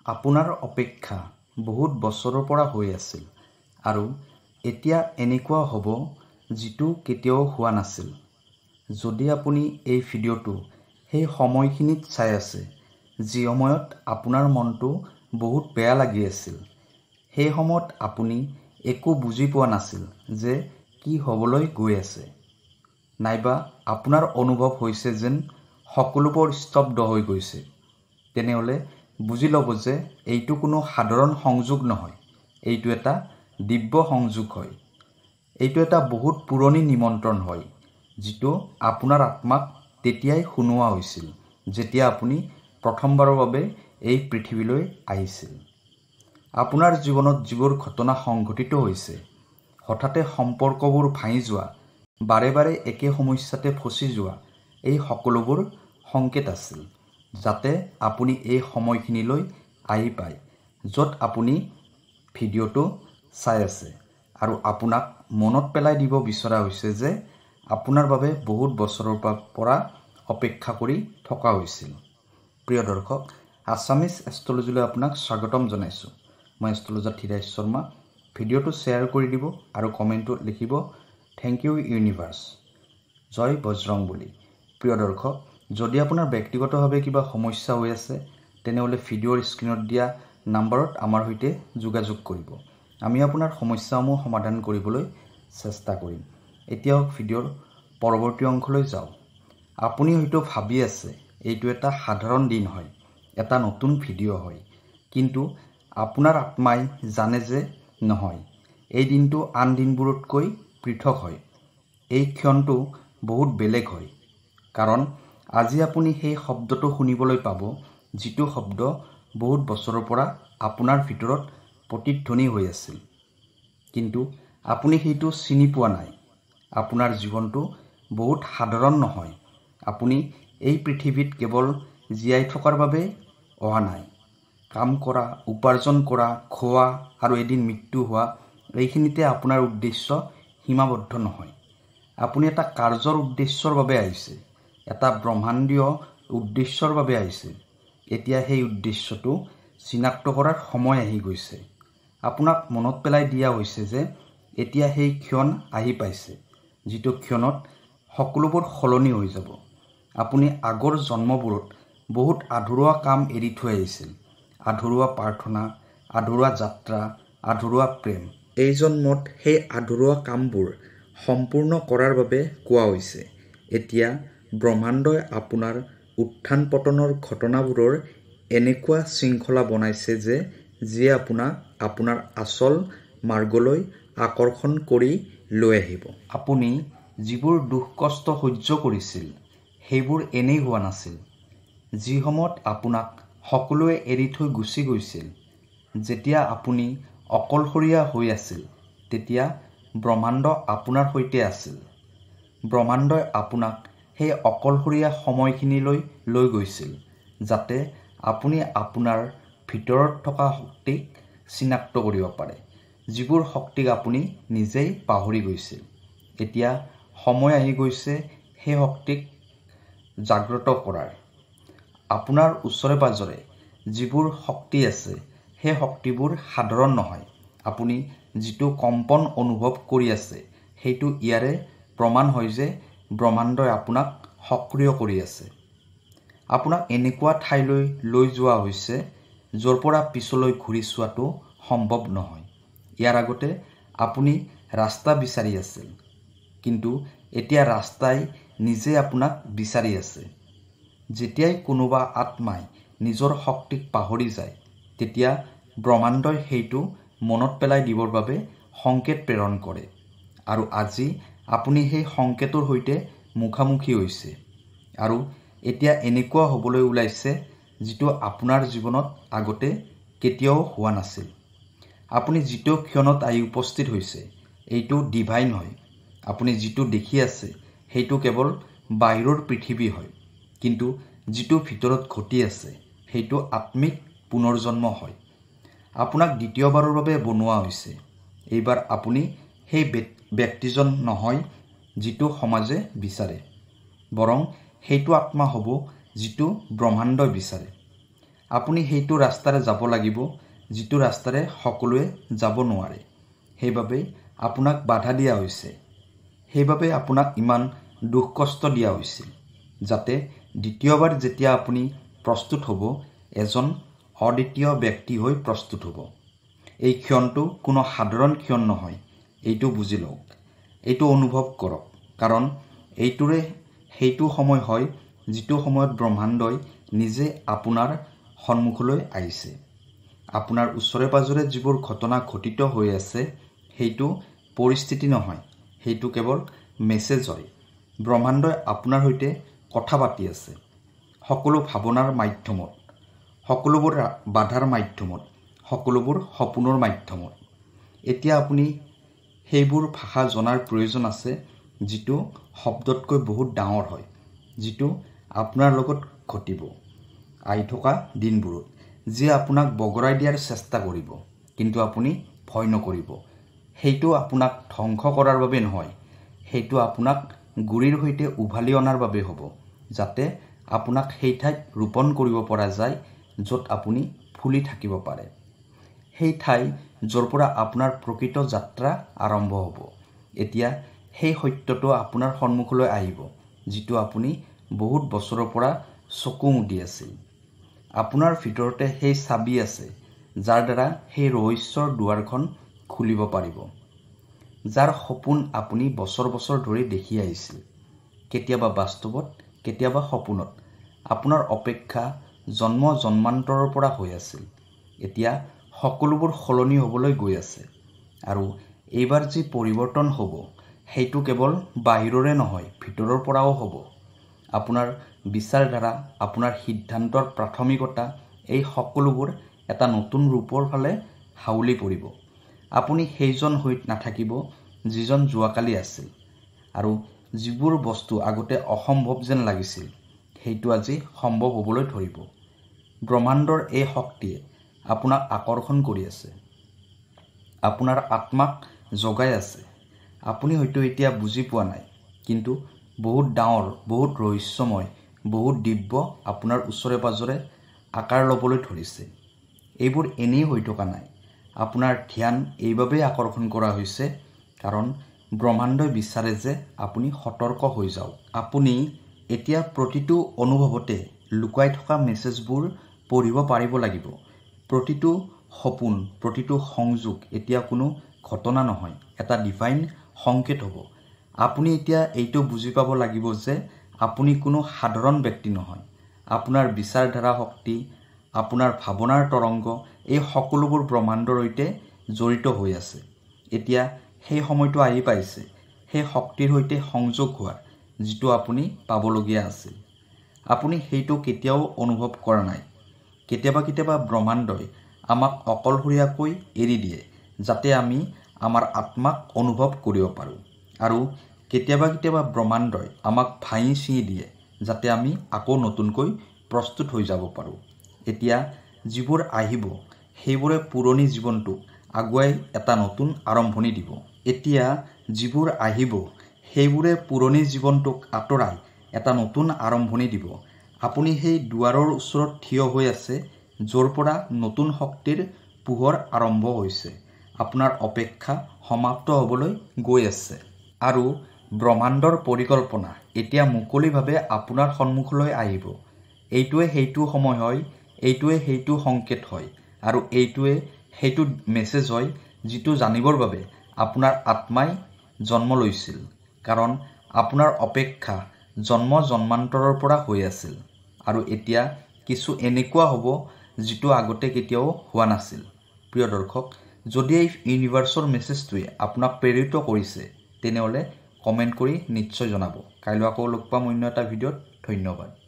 আপোনাৰ অপেক্ষা বহুত বছৰৰ পৰা হৈ আছিল আৰু এতিয়া এনেকুৱা হ'ব যিটো কেতিয়াও হোৱা নাছিল। যদি আপুনি এই ভিডিঅ'টো সেই সময়খিনিত চাই আছে যি সময়ত আপোনাৰ মনটো বহুত বেয়া লাগি আছিল, সেই সময়ত আপুনি একো বুজি পোৱা নাছিল যে কি হ'বলৈ গৈ আছে, নাইবা আপোনাৰ অনুভৱ হৈছে যেন সকলোবোৰ স্তব্ধ হৈ গৈছে, তেনেহ'লে বুজি ল'ব যে এইটো কোনো সাধাৰণ সংযোগ নহয়, এইটো এটা দিব্য সংযোগ হয়। এইটো এটা বহুত পুৰণি নিমন্ত্ৰণ হয়, যিটো আপোনাৰ আত্মাক তেতিয়াই শুনোৱা হৈছিল যেতিয়া আপুনি প্ৰথমবাৰৰ বাবে এই পৃথিৱীলৈ আহিছিল। আপোনাৰ জীৱনত যিবোৰ ঘটনা সংঘটিত হৈছে, হঠাতে সম্পৰ্কবোৰ ভাঙি যোৱা, বাৰে বাৰে একে সমস্যাতে ফচি যোৱা, এই সকলোবোৰ সংকেত আছিল যাতে আপুনি এই সময়খিনিলৈ আহি পায় য'ত আপুনি ভিডিঅ'টো চাই আছে আৰু আপোনাক মনত পেলাই দিব বিচৰা হৈছে যে আপোনাৰ বাবে বহুত বছৰৰ পৰা অপেক্ষা কৰি থকা হৈছিল। প্ৰিয় দৰ্শক, আছামিজ এষ্ট্ৰলজীলৈ আপোনাক স্বাগতম জনাইছোঁ। মই এষ্ট্ৰলজাৰ ধীৰাজ শৰ্মা। ভিডিঅ'টো শ্বেয়াৰ কৰি দিব আৰু কমেণ্টত লিখিব থেংক ইউ ইউনিভাৰ্ছ, জয় বজৰংবলী। প্ৰিয় দৰ্শক, যদি আপোনাৰ ব্যক্তিগতভাৱে কিবা সমস্যা হৈ আছে তেনেহ'লে ভিডিঅ'ৰ স্ক্ৰীণত দিয়া নম্বৰত আমাৰ সৈতে যোগাযোগ কৰিব। আমি আপোনাৰ সমস্যাসমূহ সমাধান কৰিবলৈ চেষ্টা কৰিম। এতিয়া ভিডিঅ'ৰ পৰৱৰ্তী অংশলৈ যাওঁ। আপুনি হয়তো ভাবি আছে এইটো এটা সাধাৰণ দিন হয়, এটা নতুন ভিডিঅ' হয়, কিন্তু আপোনাৰ আত্মাই জানে যে নহয়, এই দিনটো আন দিনবোৰতকৈ পৃথক হয়। এই ক্ষণটো বহুত বেলেগ হয়, কাৰণ আজি আপুনি সেই শব্দটো শুনিবলৈ পাব যিটো শব্দ বহুত বছৰৰ পৰা আপোনাৰ ভিতৰত প্ৰতিধ্বনি হৈ আছিল, কিন্তু আপুনি সেইটো চিনি পোৱা নাই। আপোনাৰ জীৱনটো বহুত সাধাৰণ নহয়। আপুনি এই পৃথিৱীত কেৱল জীয়াই থকাৰ বাবে অহা নাই। কাম কৰা, উপাৰ্জন কৰা, খোৱা আৰু এদিন মৃত্যু হোৱা, এইখিনিতে আপোনাৰ উদ্দেশ্য সীমাবদ্ধ নহয়। আপুনি এটা কাৰ্যৰ উদ্দেশ্যৰ বাবে আহিছে, এটা ব্ৰহ্মাণ্ডীয় উদ্দেশ্যৰ বাবে আহিছে। এতিয়া সেই উদ্দেশ্যটো চিনাক্ত কৰাৰ সময় আহি গৈছে। আপোনাক মনত পেলাই দিয়া হৈছে যে এতিয়া সেই ক্ষণ আহি পাইছে, যিটো ক্ষণত সকলোবোৰ সলনি হৈ যাব। আপুনি আগৰ জন্মবোৰত বহুত আধৰুৱা কাম এৰি থৈ আহিছিল, আধৰুৱা প্ৰাৰ্থনা, আধৰুৱা যাত্ৰা, আধৰুৱা প্ৰেম। এই জন্মত সেই আধৰুৱা কামবোৰ সম্পূৰ্ণ কৰাৰ বাবে কোৱা হৈছে। এতিয়া ব্ৰহ্মাণ্ডই আপোনাৰ উত্থান পতনৰ ঘটনাবোৰৰ এনেকুৱা শৃংখলা বনাইছে যে যিয়ে আপোনাক আপোনাৰ আচল মাৰ্গলৈ আকৰ্ষণ কৰি লৈ আহিব। আপুনি যিবোৰ দুখ কষ্ট সহ্য কৰিছিল সেইবোৰ এনেই হোৱা নাছিল। যি সময়ত আপোনাক সকলোৱে এৰি থৈ গুচি গৈছিল, যেতিয়া আপুনি অকলশৰীয়া হৈ আছিল, তেতিয়া ব্ৰহ্মাণ্ড আপোনাৰ সৈতে আছিল। ব্ৰহ্মাণ্ডই আপোনাক সেই অকলশৰীয়া সময়খিনিলৈ লৈ গৈছিল যাতে আপুনি আপোনাৰ ভিতৰত থকা শক্তিক চিনাক্ত কৰিব পাৰে, যিবোৰ শক্তিক আপুনি নিজেই পাহৰি গৈছিল। এতিয়া সময় আহি গৈছে সেই শক্তিক জাগ্ৰত কৰাৰ। আপোনাৰ ওচৰে পাজৰে যিবোৰ শক্তি আছে, সেই শক্তিবোৰ সাধাৰণ নহয়। আপুনি যিটো কম্পন অনুভৱ কৰি আছে সেইটো ইয়াৰে প্ৰমাণ হয় যে ব্ৰহ্মাণ্ডই আপোনাক সক্ৰিয় কৰি আছে। আপোনাক এনেকুৱা ঠাইলৈ লৈ যোৱা হৈছে য'ৰ পৰা পিছলৈ ঘূৰি চোৱাটো সম্ভৱ নহয়। ইয়াৰ আগতে আপুনি ৰাস্তা বিচাৰি আছিল, কিন্তু এতিয়া ৰাস্তাই নিজে আপোনাক বিচাৰি আছে। যেতিয়াই কোনোবা আত্মাই নিজৰ শক্তিক পাহৰি যায়, তেতিয়া ব্ৰহ্মাণ্ডই সেইটো মনত পেলাই দিবৰ বাবে সংকেত প্ৰেৰণ কৰে, আৰু আজি আপুনি সেই সংকেতৰ সৈতে মুখামুখি হৈছে। আৰু এতিয়া এনেকুৱা হ'বলৈ ওলাইছে যিটো আপোনাৰ জীৱনত আগতে কেতিয়াও হোৱা নাছিল। আপুনি যিটো ক্ষণত আহি উপস্থিত হৈছে এইটো ডিভাইন হয়। আপুনি যিটো দেখি আছে সেইটো কেৱল বাহিৰৰ পৃথিৱী হয়, কিন্তু যিটো ভিতৰত ঘটি আছে সেইটো আত্মিক পুনৰ্জন্ম হয়। আপোনাক দ্বিতীয়বাৰৰ বাবে বনোৱা হৈছে। এইবাৰ আপুনি সেই ব্যক্তিজন নহয় যিটো সমাজে বিচাৰে, বৰং সেইটো আত্মা হ'ব যিটো ব্ৰহ্মাণ্ডই বিচাৰে। আপুনি সেইটো ৰাস্তাৰে যাব লাগিব যিটো ৰাস্তাৰে সকলোৱে যাব নোৱাৰে। সেইবাবে আপোনাক বাধা দিয়া হৈছে। সেইবাবে আপোনাক ইমান দুখ কষ্ট দিয়া হৈছিল, যাতে দ্বিতীয়বাৰ যেতিয়া আপুনি প্ৰস্তুত হ'ব, এজন অদ্বিতীয় ব্যক্তি হৈ প্ৰস্তুত হ'ব। এই ক্ষণটো কোনো সাধাৰণ ক্ষণ নহয়, এইটো বুজি লওক, এইটো অনুভৱ কৰক, কাৰণ এইটোৰে সেইটো সময় হয় যিটো সময়ত ব্ৰহ্মাণ্ডই নিজে আপোনাৰ সন্মুখলৈ আহিছে। আপোনাৰ ওচৰে পাজৰে যিবোৰ ঘটনা ঘটিত হৈ আছে সেইটো পৰিস্থিতি নহয়, সেইটো কেৱল মেছেজ হয়। ব্ৰহ্মাণ্ডই আপোনাৰ সৈতে কথা পাতি আছে, সকলো ভাৱনাৰ মাধ্যমত, সকলোবোৰ বাধাৰ মাধ্যমত, সকলোবোৰ সপোনৰ মাধ্যমত। এতিয়া আপুনি সেইবোৰ ভাষা জনাৰ প্ৰয়োজন আছে যিটো শব্দতকৈ বহুত ডাঙৰ হয়, যিটো আপোনাৰ লগত ঘটিব আহি থকা দিনবোৰত, যিয়ে আপোনাক বগৰাই দিয়াৰ চেষ্টা কৰিব, কিন্তু আপুনি ভয় নকৰিব। সেইটো আপোনাক ধ্বংস কৰাৰ বাবে নহয়, সেইটো আপোনাক গুৰিৰ সৈতে উভালি অনাৰ বাবে হ'ব, যাতে আপোনাক সেই ঠাইত ৰোপণ কৰিব পৰা যায় য'ত আপুনি ফুলি থাকিব পাৰে। সেই ঠাই য'ৰ পৰা আপোনাৰ প্ৰকৃত যাত্ৰা আৰম্ভ হ'ব। এতিয়া সেই সত্যটো আপোনাৰ সন্মুখলৈ আহিব যিটো আপুনি বহুত বছৰৰ পৰা চকু মুদি আছিল। আপোনাৰ ভিতৰতে সেই চাবি আছে যাৰ দ্বাৰা সেই ৰহস্যৰ দুৱাৰখন খুলিব পাৰিব, যাৰ সপোন আপুনি বছৰ বছৰ ধৰি দেখি আহিছিল, কেতিয়াবা বাস্তৱত, কেতিয়াবা সপোনত। আপোনাৰ অপেক্ষা জন্ম জন্মান্তৰৰ পৰা হৈ আছিল। এতিয়া সকলোবোৰ সলনি হ'বলৈ গৈ আছে, আৰু এইবাৰ যি পৰিৱৰ্তন হ'ব সেইটো কেৱল বাহিৰৰে নহয়, ভিতৰৰ পৰাও হ'ব। আপোনাৰ বিচাৰধাৰা, আপোনাৰ সিদ্ধান্তৰ প্ৰাথমিকতা, এই সকলোবোৰ এটা নতুন ৰূপৰ ফালে হাউলি পৰিব। আপুনি সেইজন হৈ নাথাকিব যিজন যোৱাকালি আছিল, আৰু যিবোৰ বস্তু আগতে অসম্ভৱ যেন লাগিছিল সেইটো আজি সম্ভৱ হ'বলৈ ধৰিব। ব্ৰহ্মাণ্ডৰ এই শক্তিয়ে আপোনাক আকৰ্ষণ কৰি আছে, আপোনাৰ আত্মাক জগাই আছে। আপুনি হয়তো এতিয়া বুজি পোৱা নাই, কিন্তু বহুত ডাঙৰ, বহুত ৰহস্যময়, বহুত দিব্য আপোনাৰ ওচৰে পাজৰে আকাৰ ল'বলৈ ধৰিছে। এইবোৰ এনেই হৈ থকা নাই। আপোনাৰ ধ্যান এইবাবেই আকৰ্ষণ কৰা হৈছে কাৰণ ব্ৰহ্মাণ্ডই বিচাৰে যে আপুনি সতৰ্ক হৈ যাওক। আপুনি এতিয়া প্ৰতিটো অনুভৱতে লুকাই থকা মেছেজবোৰ পঢ়িব পাৰিব লাগিব। প্ৰতিটো সপোন, প্ৰতিটো সংযোগ এতিয়া কোনো ঘটনা নহয়, এটা ডিভাইন সংকেত হ'ব। আপুনি এতিয়া এইটো বুজি পাব লাগিব যে আপুনি কোনো সাধাৰণ ব্যক্তি নহয়। আপোনাৰ বিচাৰধাৰা শক্তি, আপোনাৰ ভাৱনাৰ তৰংগ, এই সকলোবোৰ ব্ৰহ্মাণ্ডৰ সৈতে জড়িত হৈ আছে। এতিয়া সেই সময়টো আহি পাইছে সেই শক্তিৰ সৈতে সংযোগ হোৱাৰ, যিটো আপুনি পাবলগীয়া আছিল। আপুনি সেইটো কেতিয়াও অনুভৱ কৰা নাই। কেতিয়াবা কেতিয়াবা ব্ৰহ্মাণ্ডই আমাক অকলশৰীয়াকৈ এৰি দিয়ে যাতে আমি আমাৰ আত্মাক অনুভৱ কৰিব পাৰোঁ, আৰু কেতিয়াবা কেতিয়াবা ব্ৰহ্মাণ্ডই আমাক ভাঙি ছিঙি দিয়ে যাতে আমি আকৌ নতুনকৈ প্ৰস্তুত হৈ যাব পাৰোঁ। এতিয়া যিবোৰ আহিব সেইবোৰে পুৰণি জীৱনটোক আগুৱাই এটা নতুন আৰম্ভণি দিব। এতিয়া যিবোৰ আহিব সেইবোৰে পুৰণি জীৱনটোক আঁতৰাই এটা নতুন আৰম্ভণি দিব। আপুনি সেই দুৱাৰৰ ওচৰত থিয় হৈ আছে য'ৰ পৰা নতুন শক্তিৰ পোহৰ আৰম্ভ হৈছে। আপোনাৰ অপেক্ষা সমাপ্ত হ'বলৈ গৈ আছে, আৰু ব্ৰহ্মাণ্ডৰ পৰিকল্পনা এতিয়া মুকলিভাৱে আপোনাৰ সন্মুখলৈ আহিব। এইটোৱে সেইটো সময় হয়, এইটোৱে সেইটো সংকেত হয়, আৰু এইটোৱে সেইটো মেছেজ হয় যিটো জানিবৰ বাবে আপোনাৰ আত্মাই জন্ম লৈছিল, কাৰণ আপোনাৰ অপেক্ষা জন্ম জন্মান্তৰৰ পৰা হৈ আছিল। আৰু এতিয়া কিছু এনেকুৱা হ'ব যিটো আগতে কেতিয়াও হোৱা নাছিল। প্ৰিয় দৰ্শক, যদি এই ইউনিভাৰ্চৰ মেছেজটোৱে আপোনাক প্ৰেৰিত কৰিছে তেনেহ'লে কমেণ্ট কৰি নিশ্চয় জনাব। কাইলৈ আকৌ লগ পাম অন্য এটা ভিডিঅ'ত। ধন্যবাদ।